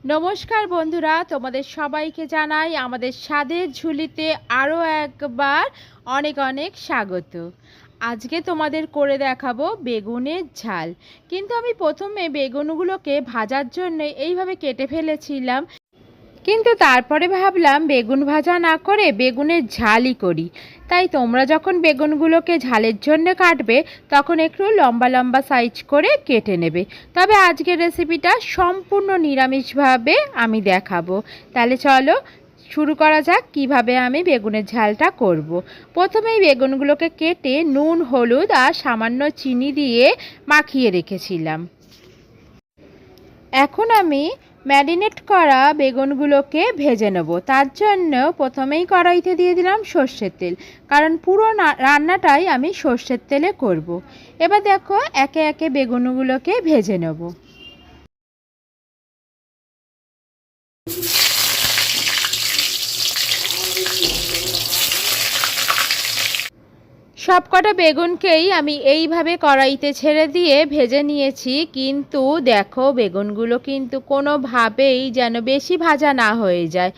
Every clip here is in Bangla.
নমস্কার বন্ধুরা, তোমাদের সবাইকে জানাই আমাদের স্বাদের ঝুলিতে আরও একবার অনেক অনেক স্বাগত। আজকে তোমাদের করে দেখাবো বেগুনের ঝাল। কিন্তু আমি প্রথমে বেগুনগুলোকে ভাজার জন্য এইভাবে কেটে ফেলেছিলাম, কিন্তু তারপরে ভাবলাম বেগুন ভাজা না করে বেগুনের ঝালই করি। তাই তোমরা যখন বেগুনগুলোকে ঝালের জন্য কাটবে তখন একটু লম্বা লম্বা সাইজ করে কেটে নেবে। তবে আজকের রেসিপিটা সম্পূর্ণ নিরামিষভাবে আমি দেখাবো। তাহলে চলো শুরু করা যাক কিভাবে আমি বেগুনের ঝালটা করব। প্রথমেই বেগুনগুলোকে কেটে নুন, হলুদ আর সামান্য চিনি দিয়ে মাখিয়ে রেখেছিলাম। এখন আমি ম্যারিনেট করা বেগুনগুলোকে ভেজে নেব। তার জন্য প্রথমেই কড়াইতে দিয়ে দিলাম সর্ষের তেল, কারণ পুরো রান্নাটাই আমি সর্ষের তেলে করব। এবার দেখো একে একে বেগুনগুলোকে ভেজে নেব। সবকটা বেগুনকেই আমি এইভাবে কড়াইতে ছেড়ে দিয়ে ভেজে নিয়েছি, কিন্তু দেখো বেগুনগুলো কিন্তু কোনোভাবেই যেন বেশি ভাজা না হয়ে যায়।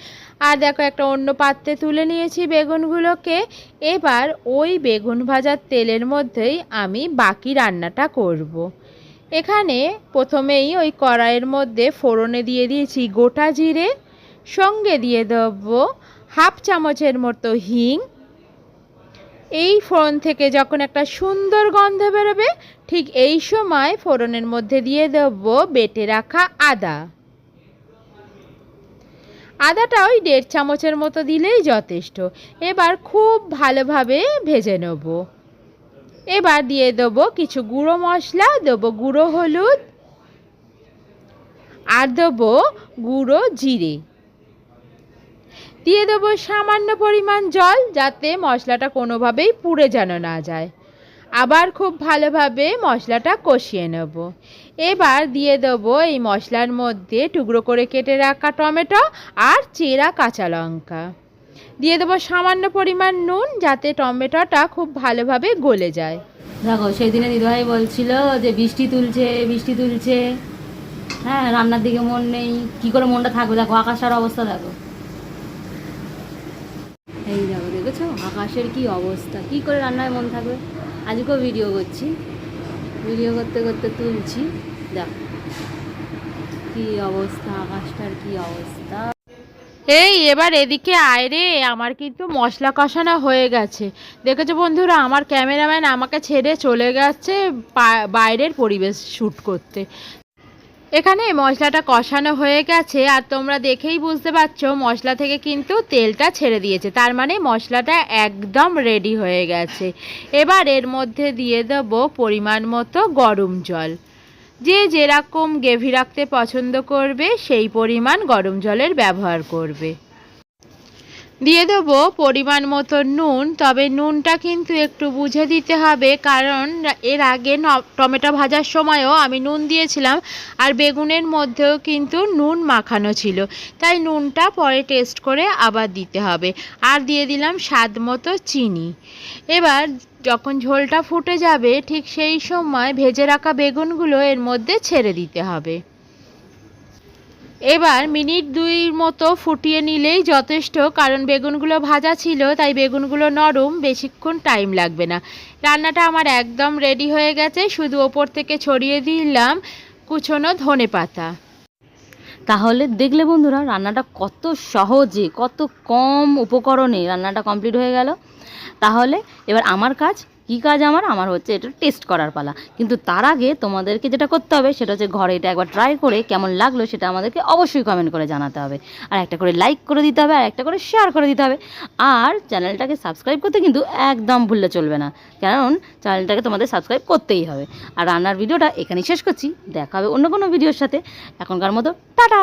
আর দেখো একটা অন্য পাত্রে তুলে নিয়েছি বেগুনগুলোকে। এবার ওই বেগুন ভাজার তেলের মধ্যেই আমি বাকি রান্নাটা করব। এখানে প্রথমেই ওই কড়াইয়ের মধ্যে ফোড়নে দিয়ে দিয়েছি গোটা জিরে, সঙ্গে দিয়ে দেবো হাফ চামচের মতো হিং। এই ফোড়ন থেকে যখন একটা সুন্দর গন্ধ বেরোবে, ঠিক এই সময় ফোড়নের মধ্যে দিয়ে দেব বেটে রাখা আদা। আদাটা ওই 1.5 চামচের মতো দিলেই যথেষ্ট। এবার খুব ভালোভাবে ভেজে নেব। এবার দিয়ে দেব কিছু গুঁড়ো মশলা, দেবো গুঁড়ো হলুদ আর দেবো গুঁড়ো জিরে। দিয়ে দেবো সামান্য পরিমাণ জল, যাতে মশলাটা কোনোভাবেই পুড়ে যেন না যায়। আবার খুব ভালোভাবে মশলাটা কষিয়ে নেব। এবার দিয়ে দেবো এই মশলার মধ্যে টুকরো করে কেটে রাখা টমেটো আর চেরা কাঁচা লঙ্কা। দিয়ে দেবো সামান্য পরিমাণ নুন, যাতে টমেটোটা খুব ভালোভাবে গলে যায়। দেখো সেই দিনে দিদিভাই বলছিল যে বৃষ্টি তুলছে বৃষ্টি তুলছে, হ্যাঁ রান্নার দিকে মন নেই, কি করে মনটা থাকবে? দেখো আকাশটার অবস্থা দেখো, এই দেখো দেখেছো আকাশের কি অবস্থা, কি করে রান্নায় মন থাকবে? আজকেও ভিডিও করছি, ভিডিও করতে করতে তুলছি, দেখো কি অবস্থা, আকাশটার কি অবস্থা। এই এবার এদিকে আয় রে, আমার কিন্তু মশলা কষানো হয়ে গেছে। দেখেছো বন্ধুরা, আমার ক্যামেরাম্যান আমাকে ছেড়ে চলে গেছে বাইরের পরিবেশ শ্যুট করতে। এখানে মশলাটা কষানো হয়ে গেছে, আর তোমরা দেখেই বুঝতে পারছো মশলা থেকে কিন্তু তেলটা ছেড়ে দিয়েছে, তার মানে মশলাটা একদম রেডি হয়ে গেছে। এবার এর মধ্যে দিয়ে দেবো পরিমাণ মতো গরম জল। যে যেরকম গ্রেভি রাখতে পছন্দ করবে সেই পরিমাণ গরম জলের ব্যবহার করবে। দিয়ে দেবো পরিমাণ মতো নুন, তবে নুনটা কিন্তু একটু বুঝে দিতে হবে, কারণ এর আগে টমেটো ভাজার সময়ও আমি নুন দিয়েছিলাম, আর বেগুনের মধ্যেও কিন্তু নুন মাখানো ছিল, তাই নুনটা পরে টেস্ট করে আবার দিতে হবে। আর দিয়ে দিলাম স্বাদ মতো চিনি। এবার যখন ঝোলটা ফুটে যাবে, ঠিক সেই সময় ভেজে রাখা বেগুনগুলো এর মধ্যে ছেড়ে দিতে হবে। এবার মিনিট 2 মতো ফুটিয়ে নিলেই যথেষ্ট, কারণ বেগুনগুলো ভাজা ছিল তাই বেগুনগুলো নরম, বেশিক্ষণ টাইম লাগবে না। রান্নাটা আমার একদম রেডি হয়ে গেছে, শুধু ওপর থেকে ছড়িয়ে দিলাম কুচনো ধনেপাতা। তাহলে দেখলে বন্ধুরা রান্নাটা কত সহজে, কত কম উপকরণে রান্নাটা কমপ্লিট হয়ে গেল। তাহলে এবার আমার কাজ, কী কাজ আমার হচ্ছে এটা টেস্ট করার পালা। কিন্তু তার আগে তোমাদেরকে যেটা করতে হবে সেটা হচ্ছে ঘরে এটা একবার ট্রাই করে কেমন লাগলো সেটা আমাদেরকে অবশ্যই কমেন্ট করে জানাতে হবে, আর একটা করে লাইক করে দিতে হবে, আর একটা করে শেয়ার করে দিতে হবে। আর চ্যানেলটাকে সাবস্ক্রাইব করতে কিন্তু একদম ভুললে চলবে না, কারণ চ্যানেলটাকে তোমাদের সাবস্ক্রাইব করতেই হবে। আর রান্নার ভিডিওটা এখানেই শেষ করছি, দেখা হবে অন্য কোনো ভিডিওর সাথে। এখনকার মতো টাটা।